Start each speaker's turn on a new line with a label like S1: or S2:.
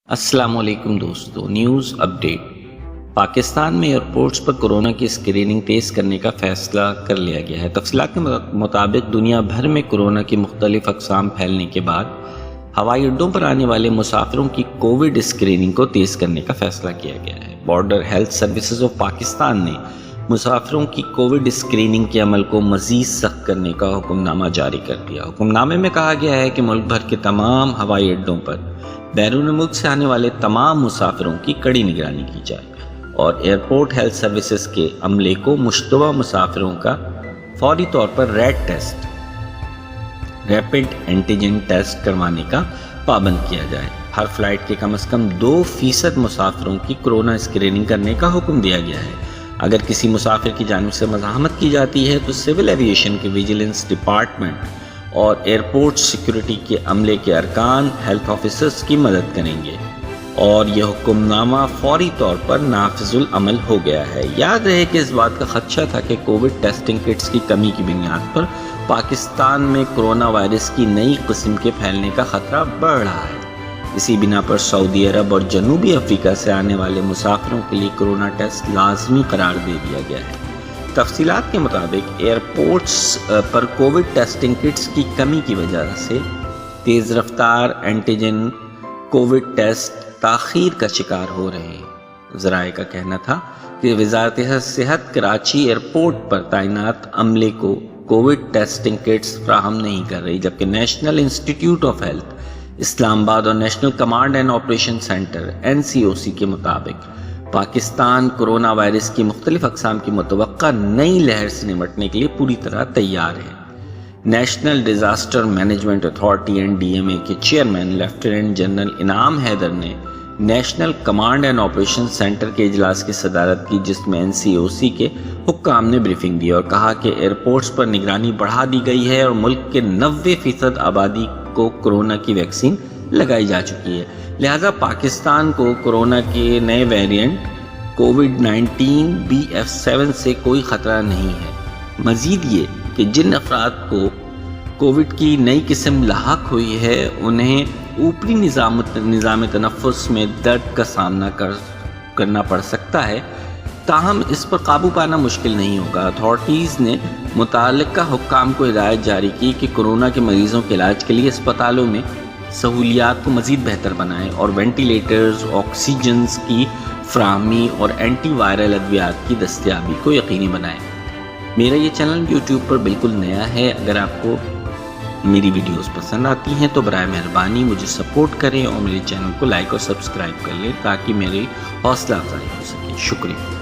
S1: السلام علیکم دوستو، نیوز اپڈیٹ۔ پاکستان میں ایئرپورٹس پر کورونا کی اسکریننگ تیز کرنے کا فیصلہ کر لیا گیا ہے۔ تفصیلات کے مطابق دنیا بھر میں کورونا کی مختلف اقسام پھیلنے کے بعد ہوائی اڈوں پر آنے والے مسافروں کی کووڈ اسکریننگ کو تیز کرنے کا فیصلہ کیا گیا ہے۔ Border health services of Pakistan نے مسافروں کی کووڈ اسکریننگ کے عمل کو مزید سخت کرنے کا حکم نامہ جاری کر دیا۔ حکم نامے میں کہا گیا ہے کہ ملک بھر کے تمام ہوائی اڈوں پر بیرون ملک سے آنے والے تمام مسافروں کی کڑی نگرانی کی جائے اور ایئرپورٹ ہیلتھ سروسز کے عملے کو مشتبہ مسافروں کا فوری طور پر ریپڈ اینٹیجن ٹیسٹ کروانے کا پابند کیا جائے۔ ہر فلائٹ کے کم از کم 2% مسافروں کی کورونا اسکریننگ کرنے کا حکم دیا گیا ہے۔ اگر کسی مسافر کی جانب سے مزاحمت کی جاتی ہے تو سول ایویشن کے ویجیلنس ڈپارٹمنٹ اور ایئرپورٹ سیکیورٹی کے عملے کے ارکان ہیلتھ آفیسرز کی مدد کریں گے اور یہ حکم نامہ فوری طور پر نافذ العمل ہو گیا ہے۔ یاد رہے کہ اس بات کا خدشہ تھا کہ کووڈ ٹیسٹنگ کٹس کی کمی کی بنیاد پر پاکستان میں کورونا وائرس کی نئی قسم کے پھیلنے کا خطرہ بڑھ رہا ہے۔ اسی بنا پر سعودی عرب اور جنوبی افریقہ سے آنے والے مسافروں کے لیے کورونا ٹیسٹ لازمی قرار دے دیا گیا ہے۔ تفصیلات کے مطابق ایئرپورٹس پر کووڈ ٹیسٹنگ کٹس کی کمی کی وجہ سے تیز رفتار اینٹیجن کووڈ ٹیسٹ تاخیر کا شکار ہو رہے ہیں۔ ذرائع کا کہنا تھا کہ وزارت صحت کراچی ایئرپورٹ پر تعینات عملے کو کووڈ ٹیسٹنگ کٹس فراہم نہیں کر رہی، جبکہ نیشنل انسٹیٹیوٹ آف ہیلتھ اسلام آباد اور national command and operation centre NCOC کے مطابق پاکستان کورونا وائرس کی مختلف اقسام کی متوقع نئی لہر سے نمٹنے کے لیے پوری طرح تیار ہے۔ National disaster management authority NDMA کے چیئرمین لیفٹیننٹ جنرل انعام حیدر نے national command and operation centre کے اجلاس کی صدارت کی، جس میں NCOC کے حکام نے بریفنگ دی اور کہا کہ ایئرپورٹس پر نگرانی بڑھا دی گئی ہے اور ملک کے 90% آبادی کو کورونا کی ویکسین لگائی جا چکی ہے، لہذا پاکستان کو کورونا کے نئے ویریئنٹ کووڈ-19 BF7 سے کوئی خطرہ نہیں ہے۔ مزید یہ کہ جن افراد کو کووڈ کی نئی قسم لاحق ہوئی ہے انہیں اوپری نظام تنفس میں درد کا سامنا کرنا پڑ سکتا ہے، تاہم اس پر قابو پانا مشکل نہیں ہوگا۔ اتھارٹیز نے متعلقہ حکام کو ہدایت جاری کی کہ کورونا کے مریضوں کے علاج کے لیے اسپتالوں میں سہولیات کو مزید بہتر بنائیں اور وینٹیلیٹرز، آکسیجنز کی فراہمی اور اینٹی وائرل ادویات کی دستیابی کو یقینی بنائیں۔ میرا یہ چینل YouTube پر بالکل نیا ہے۔ اگر آپ کو میری ویڈیوز پسند آتی ہیں تو برائے مہربانی مجھے سپورٹ کریں اور میرے چینل کو لائک اور سبسکرائب کر لیں تاکہ میری حوصلہ افزائی ہو سکے۔ شکریہ۔